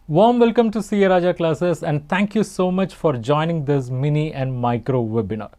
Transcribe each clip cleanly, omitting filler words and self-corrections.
Warm welcome to CA Raja classes and thank you so much for joining this mini and micro webinar.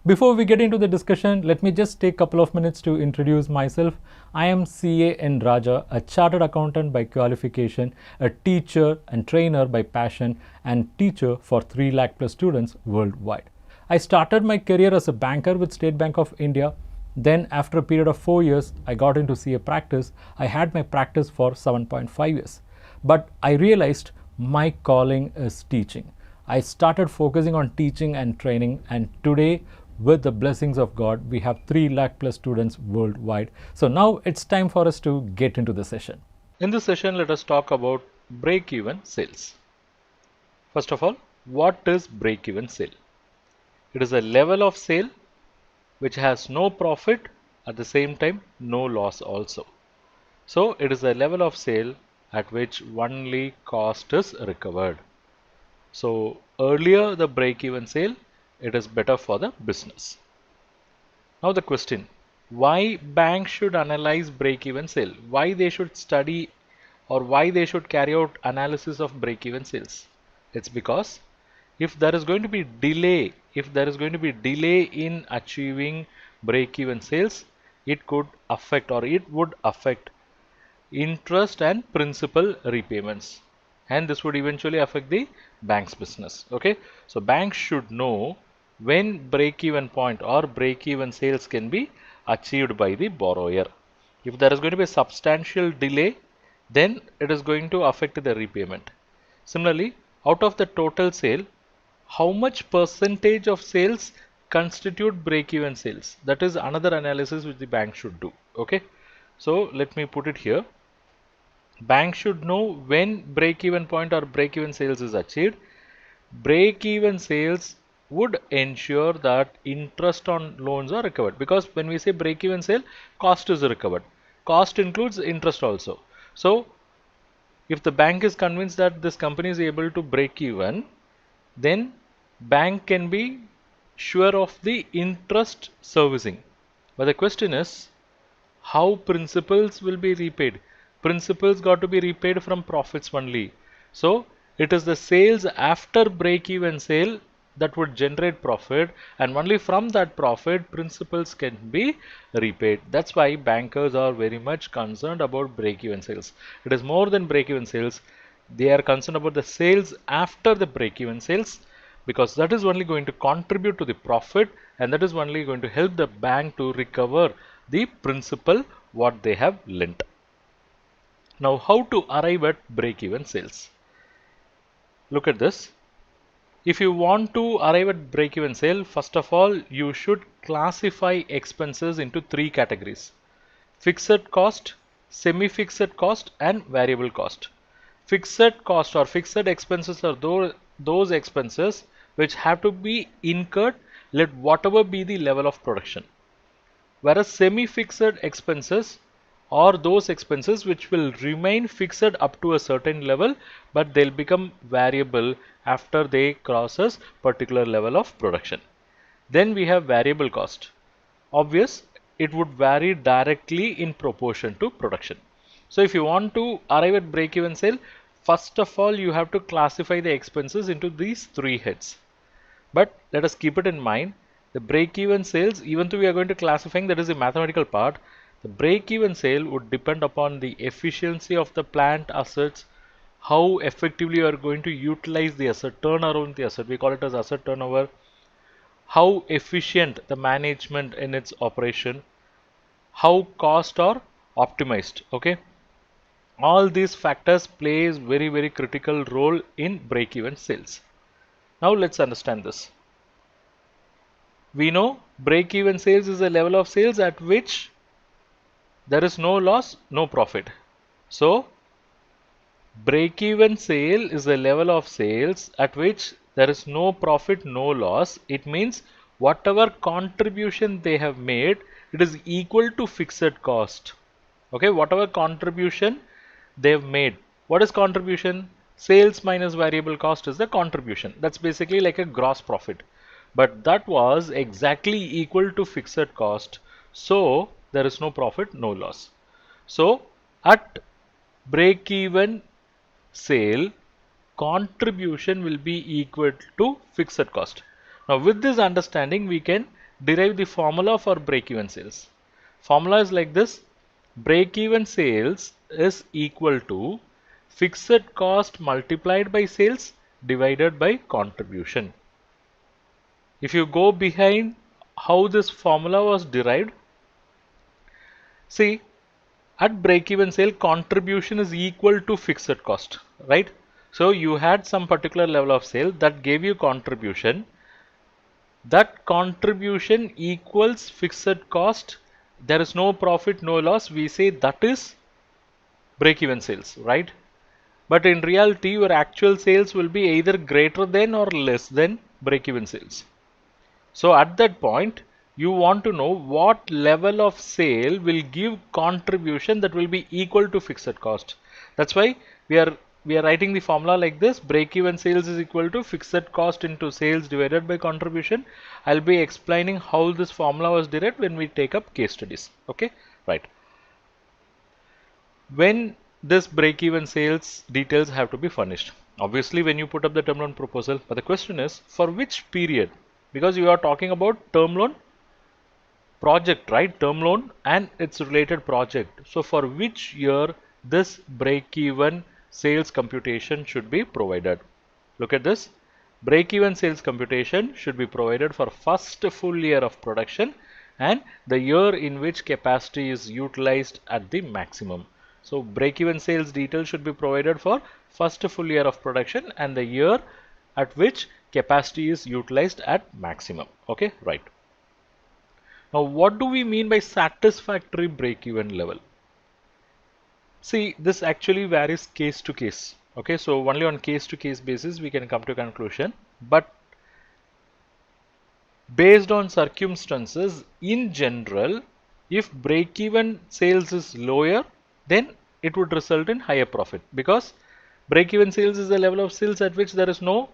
Before we get into the discussion, let me just take a couple of minutes to introduce myself. I am CA N Raja, a chartered accountant by qualification, a teacher and trainer by passion, and teacher for 3 lakh plus students worldwide. I started my career as a banker with State Bank of India. Then after a period of 4 years, I got into CA practice. I had my practice for 7.5 years. But I realized my calling is teaching. I started focusing on teaching and training, and today, with the blessings of God, we have 3 lakh plus students worldwide. So now it's time for us to get into the session. In this session, let us talk about break-even sales. First of all, what is break-even sale? It is a level of sale which has no profit, at the same time no loss also. So it is a level of sale at which only cost is recovered. So earlier the break-even sale, it is better for the business. Now the question, why banks should analyze break-even sale? Why they should study or why they should carry out analysis of break-even sales? It's because if there is going to be delay, in achieving break-even sales, it could affect or it would affect interest and principal repayments, and this would eventually affect the bank's business. Okay, so banks should know when break-even point or break-even sales can be achieved by the borrower. If there is going to be a substantial delay, then it is going to affect the repayment. Similarly, out of the total sale, how much percentage of sales constitute break-even sales? That is another analysis which the bank should do. Okay, so let me put it here. Bank should know when break-even point or break-even sales is achieved. Break-even sales would ensure that interest on loans are recovered, because when we say break-even sale, cost is recovered. Cost includes interest also. So if the bank is convinced that this company is able to break even, then bank can be sure of the interest servicing. But the question is, how principals will be repaid? Principals got to be repaid from profits only. So it is the sales after break-even sale that would generate profit, and only from that profit principals can be repaid. That's why bankers are very much concerned about break-even sales. It is more than break-even sales. They are concerned about the sales after the break-even sales, because that is only going to contribute to the profit, and that is only going to help the bank to recover the principal what they have lent. Now, how to arrive at break-even sales? Look at this. If you want to arrive at break-even sale, first of all, you should classify expenses into 3 categories: fixed cost, semi-fixed cost, and variable cost. Fixed cost or fixed expenses are those expenses which have to be incurred, let whatever be the level of production. Whereas semi-fixed expenses are those expenses which will remain fixed up to a certain level, but they'll become variable after they cross a particular level of production. Then we have variable cost. Obvious, it would vary directly in proportion to production. So if you want to arrive at break-even sale, first of all you have to classify the expenses into these 3 heads. But let us keep it in mind, the break-even sales, even though we are going to classifying, that is the mathematical part, the break-even sale would depend upon the efficiency of the plant assets, how effectively you are going to utilize the asset, turn around the asset, we call it as asset turnover, how efficient the management in its operation, how cost are optimized. Okay, all these factors plays very critical role in break-even sales. Now let's understand this. We know break-even sales is a level of sales at which there is no loss, no profit. So break-even sale is a level of sales at which there is no profit, no loss. It means whatever contribution they have made, it is equal to fixed cost. Okay, whatever contribution they have made. What is contribution? Sales minus variable cost is the contribution. That's basically like a gross profit. But that was exactly equal to fixed cost. So there is no profit, no loss. So at break even sale, contribution will be equal to fixed cost. Now with this understanding, we can derive the formula for break-even sales. Formula is like this: break-even sales is equal to fixed cost multiplied by sales divided by contribution. If you go behind how this formula was derived, see, at break-even sale, contribution is equal to fixed cost, right? So you had some particular level of sale that gave you contribution. That contribution equals fixed cost. There is no profit, no loss. We say that is break-even sales, right? But in reality, your actual sales will be either greater than or less than break-even sales. So at that point, you want to know what level of sale will give contribution that will be equal to fixed cost. That's why we are writing the formula like this: break-even sales is equal to fixed cost into sales divided by contribution. I'll be explaining how this formula was derived when we take up case studies. Okay, right. When this break-even sales details have to be furnished, obviously when you put up the term loan proposal, but the question is for which period, because you are talking about term loan project, right? Term loan and its related project. So for which year this break-even sales computation should be provided? Look at this. Break-even sales computation should be provided for first full year of production and the year in which capacity is utilized at the maximum. So break-even sales details should be provided for first full year of production and the year at which capacity is utilized at maximum. Okay, right. Now, what do we mean by satisfactory break-even level? See, this actually varies case to case. Okay, so only on case to case basis we can come to a conclusion. But based on circumstances, in general, if break-even sales is lower, then it would result in higher profit, because break-even sales is the level of sales at which there is no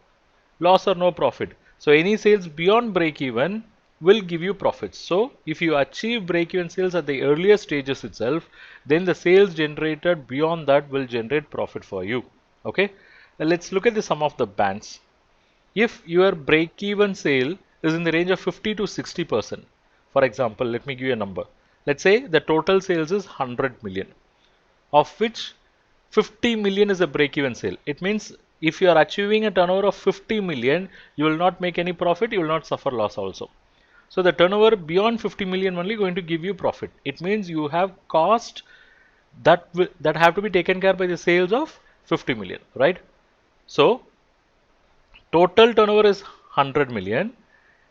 loss or no profit. So any sales beyond break-even will give you profits. So if you achieve break-even sales at the earlier stages itself, then the sales generated beyond that will generate profit for you. Okay, now let's look at the sum of the bands. If your break-even sale is in the range of 50 to 60%, for example, let me give you a number. Let's say the total sales is 100 million, of which 50 million is a break-even sale. It means if you are achieving a turnover of 50 million, you will not make any profit, you will not suffer loss also. So the turnover beyond 50 million only going to give you profit. It means you have cost that have to be taken care by the sales of 50 million, right? So total turnover is 100 million.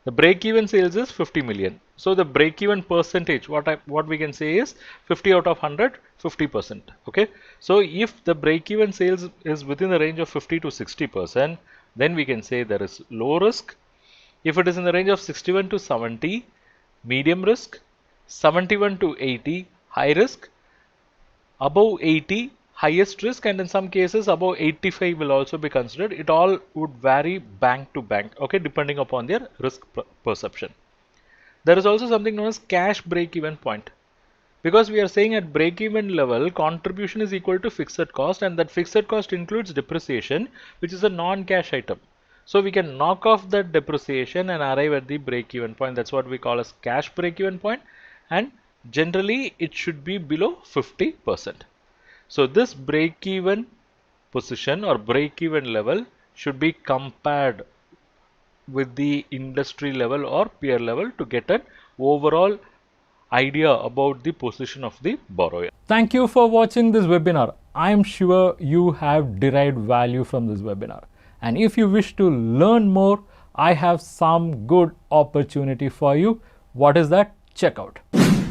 The break-even sales is 50 million. So the break-even percentage, what we can say is 50 out of 100, 50%. Okay. So if the break-even sales is within the range of 50 to 60%, then we can say there is low risk. If it is in the range of 61 to 70, medium risk, 71 to 80, high risk, above 80, highest risk, and in some cases above 85 will also be considered. It all would vary bank to bank, okay, depending upon their risk perception. There is also something known as cash break-even point, because we are saying at break-even level contribution is equal to fixed cost, and that fixed cost includes depreciation, which is a non-cash item. So we can knock off that depreciation and arrive at the break-even point. That's what we call as cash break-even point, and generally it should be below 50%. So this break-even position or break-even level should be compared with the industry level or peer level to get an overall idea about the position of the borrower. Thank you for watching this webinar. I am sure you have derived value from this webinar. And if you wish to learn more, I have some good opportunity for you. What is that? Check out.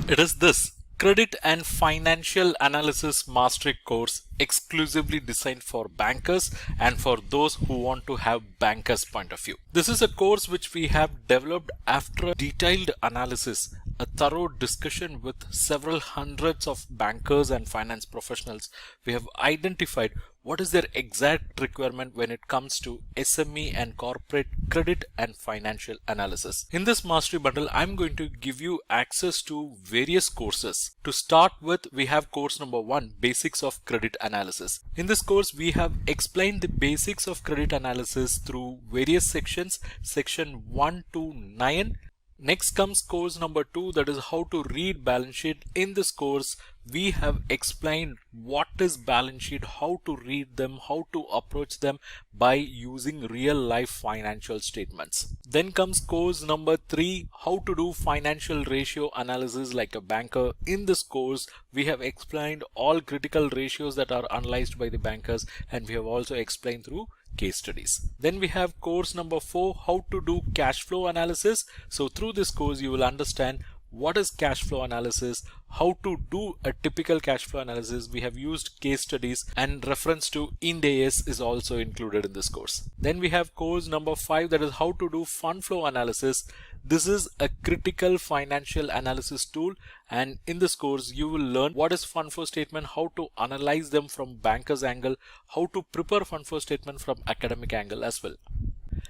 It is this Credit and Financial Analysis Mastery course, exclusively designed for bankers and for those who want to have bankers' point of view. This is a course which we have developed after a detailed analysis, a thorough discussion with several hundreds of bankers and finance professionals. We have identified what is their exact requirement when it comes to SME and corporate credit and financial analysis. In this mastery bundle, I'm going to give you access to various courses. To start with, we have course number 1, Basics of Credit Analysis. In this course, we have explained the basics of credit analysis through various sections, section 1 to 9. Next comes course number 2, that is how to read balance sheet. In this course, we have explained what is balance sheet, how to read them, how to approach them by using real life financial statements. Then comes course number 3, how to do financial ratio analysis like a banker. In this course, we have explained all critical ratios that are analyzed by the bankers, and we have also explained through case studies. Then we have course number 4, how to do cash flow analysis. So through this course you will understand what is cash flow analysis, how to do a typical cash flow analysis. We have used case studies, and reference to Ind AS is also included in this course. Then we have course number 5, that is how to do fund flow analysis. This is a critical financial analysis tool, and in this course you will learn what is fund flow statement, how to analyze them from banker's angle, how to prepare fund flow statement from academic angle as well.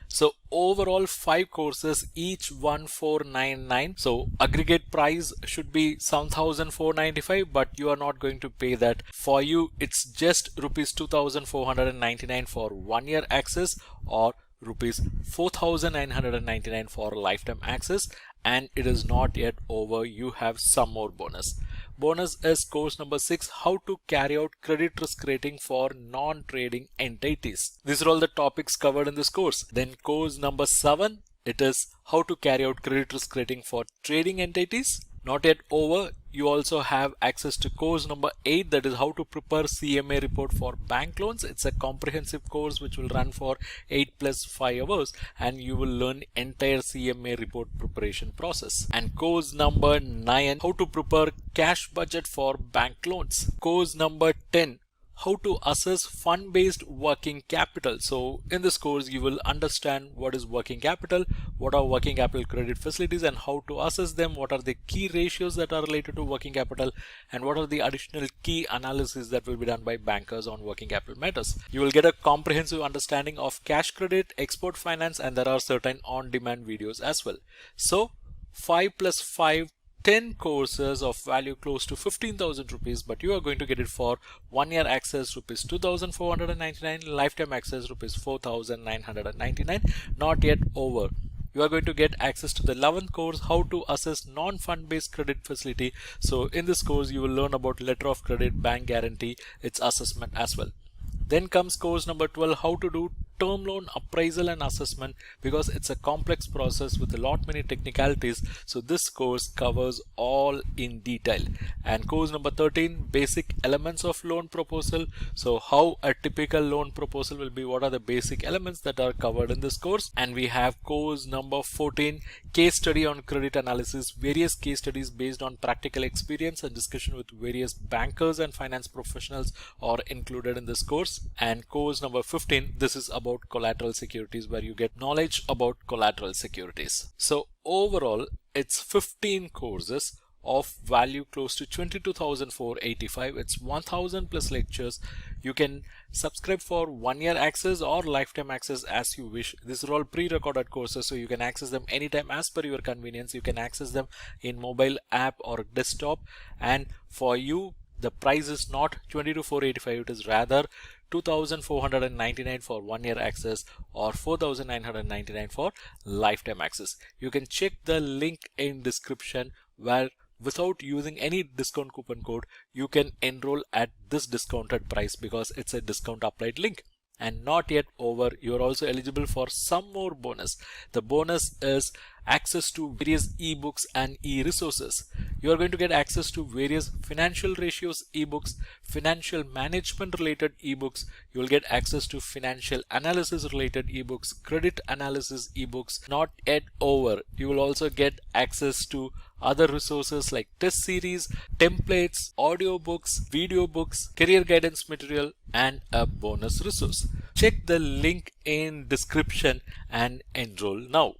So overall 5 courses, each 1499. So aggregate price should be 7495, but you are not going to pay that. For you, it's just rupees 2499 for 1 year access, or rupees 4999 for lifetime access. And it is not yet over, you have some more bonus. Bonus is course number 6, how to carry out credit risk rating for non-trading entities. These are all the topics covered in this course. Then course number 7, it is how to carry out credit risk rating for trading entities. Not yet over, you also have access to course number 8, that is how to prepare CMA report for bank loans. It's a comprehensive course which will run for 8 plus 5 hours, and you will learn entire CMA report preparation process. And course number 9, how to prepare cash budget for bank loans. Course number 10, how to assess fund-based working capital. So in this course you will understand what is working capital, what are working capital credit facilities, and how to assess them, what are the key ratios that are related to working capital, and what are the additional key analysis that will be done by bankers on working capital matters. You will get a comprehensive understanding of cash credit, export finance, and there are certain on-demand videos as well. So 5 plus 5, 10 courses of value close to 15,000 rupees, but you are going to get it for 1 year access rupees 2499, lifetime access rupees 4999. Not yet over. You are going to get access to the 11th course, how to assess non-fund based credit facility. So in this course you will learn about letter of credit, bank guarantee, its assessment as well. Then comes course number 12, how to do term loan appraisal and assessment, because it's a complex process with a lot many technicalities. So this course covers all in detail. And course number 13, basic elements of loan proposal. So how a typical loan proposal will be, what are the basic elements that are covered in this course. And we have course number 14, case study on credit analysis, various case studies based on practical experience and discussion with various bankers and finance professionals are included in this course. And course number 15, this is about collateral securities, where you get knowledge about collateral securities. So overall it's 15 courses of value close to 22,485. It's 1,000 plus lectures. You can subscribe for 1 year access or lifetime access as you wish. These are all pre-recorded courses, so you can access them anytime as per your convenience. You can access them in mobile app or desktop, and for you the price is not 22,485, it is rather 2,499 for 1 year access or 4,999 for lifetime access. You can check the link in description, where without using any discount coupon code you can enroll at this discounted price, because it's a discount applied link. And not yet over, you're also eligible for some more bonus. The bonus is access to various ebooks and e-resources. You are going to get access to various financial ratios ebooks, financial management related ebooks. You will get access to financial analysis related ebooks, credit analysis ebooks. Not yet over, you will also get access to other resources like test series, templates, audiobooks, video books, career guidance material, and a bonus resource. Check the link in description and enroll now.